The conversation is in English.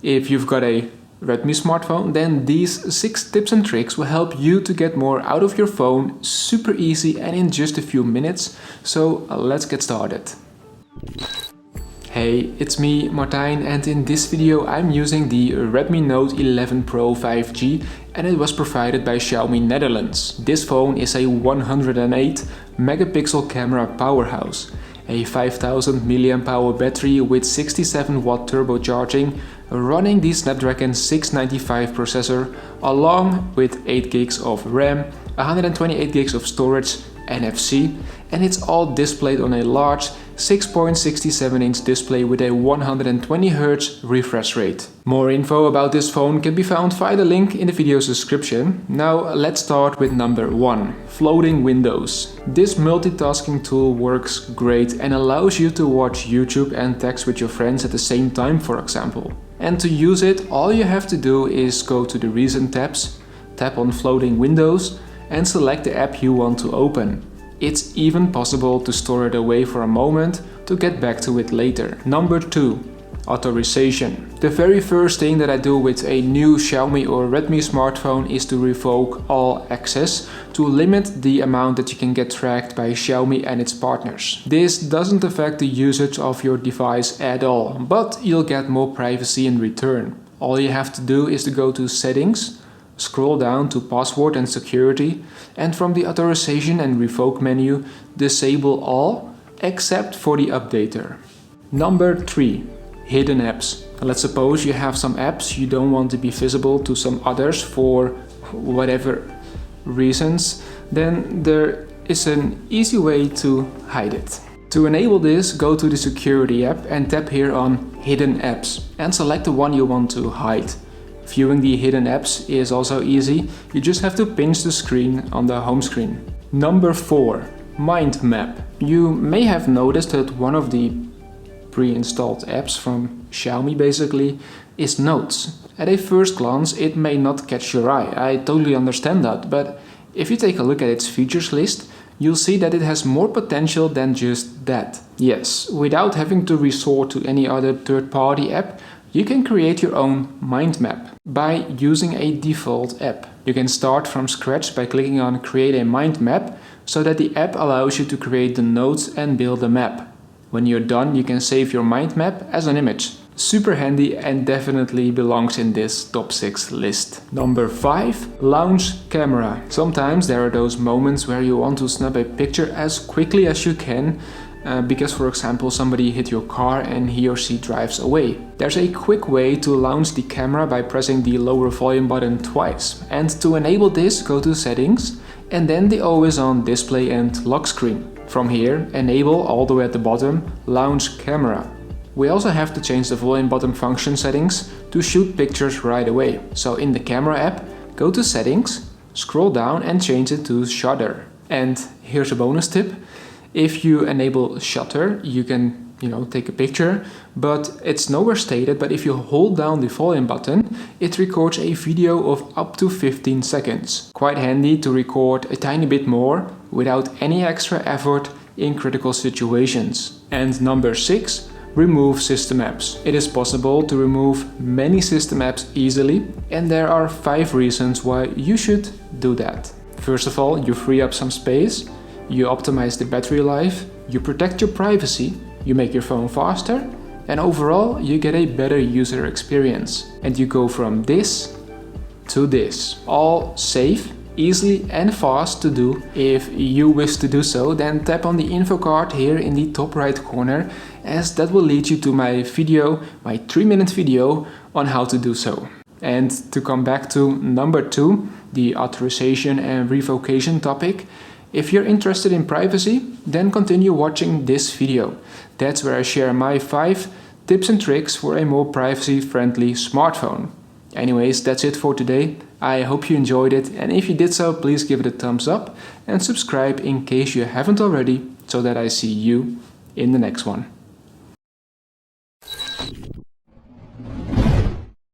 If you've got a Redmi smartphone, then these 6 tips and tricks will help you to get more out of your phone super easy and in just a few minutes. So let's get started. Hey, it's me, Martijn, and in this video I'm using the Redmi Note 11 Pro 5G and it was provided by Xiaomi Netherlands. This phone is a 108 megapixel camera powerhouse, a 5000 mAh battery with 67 watt turbocharging, running the Snapdragon 695 processor along with 8 gigs of RAM, 128 gigs of storage, NFC, and it's all displayed on a large 6.67-inch display with a 120Hz refresh rate. More info about this phone can be found via the link in the video's description. Now let's start with number 1, floating windows. This multitasking tool works great and allows you to watch YouTube and text with your friends at the same time, for example. And to use it, all you have to do is go to the recent tabs, tap on floating windows and select the app you want to open. It's even possible to store it away for a moment to get back to it later. Number 2, authorization. The very first thing that I do with a new Xiaomi or Redmi smartphone is to revoke all access to limit the amount that you can get tracked by Xiaomi and its partners. This doesn't affect the usage of your device at all, but you'll get more privacy in return. All you have to do is to go to Settings, scroll down to Password and Security, and from the Authorization and Revoke menu, disable all except for the updater. Number 3, hidden apps. Let's suppose you have some apps you don't want to be visible to some others for whatever reasons, then there is an easy way to hide it. To enable this, go to the Security app and tap here on Hidden Apps and select the one you want to hide. Viewing the hidden apps is also easy, you just have to pinch the screen on the home screen. Number 4, Mind Map. You may have noticed that one of the pre-installed apps from Xiaomi basically is Notes. At a first glance it may not catch your eye, I totally understand that, but if you take a look at its features list, you'll see that it has more potential than just that. Yes, without having to resort to any other third-party app, you can create your own mind map by using a default app. You can start from scratch by clicking on Create a Mind Map so that the app allows you to create the nodes and build a map. When you're done, you can save your mind map as an image. Super handy and definitely belongs in this top 6 list. Number 5, launch camera. Sometimes there are those moments where you want to snap a picture as quickly as you can because, for example, somebody hit your car and he or she drives away. There's a quick way to launch the camera by pressing the lower volume button twice. And to enable this, go to Settings and then the Always On Display and Lock Screen. From here, enable all the way at the bottom, Launch Camera. We also have to change the volume button function settings to shoot pictures right away. So in the camera app, go to Settings, scroll down and change it to Shutter. And here's a bonus tip. If you enable shutter, you can take a picture, but it's nowhere stated, but if you hold down the volume button, it records a video of up to 15 seconds. Quite handy to record a tiny bit more without any extra effort in critical situations. And number 6, remove system apps. It is possible to remove many system apps easily, and there are 5 reasons why you should do that. First of all, you free up some space. You optimize the battery life, you protect your privacy, you make your phone faster, and overall you get a better user experience. And you go from this to this. All safe, easily and fast to do. If you wish to do so, then tap on the info card here in the top right corner, as that will lead you to my video, my 3-minute video on how to do so. And to come back to number 2, the authorization and revocation topic. If you're interested in privacy, then continue watching this video. That's where I share my 5 tips and tricks for a more privacy-friendly smartphone. Anyways, that's it for today. I hope you enjoyed it, and if you did so, please give it a thumbs up and subscribe in case you haven't already, so that I see you in the next one.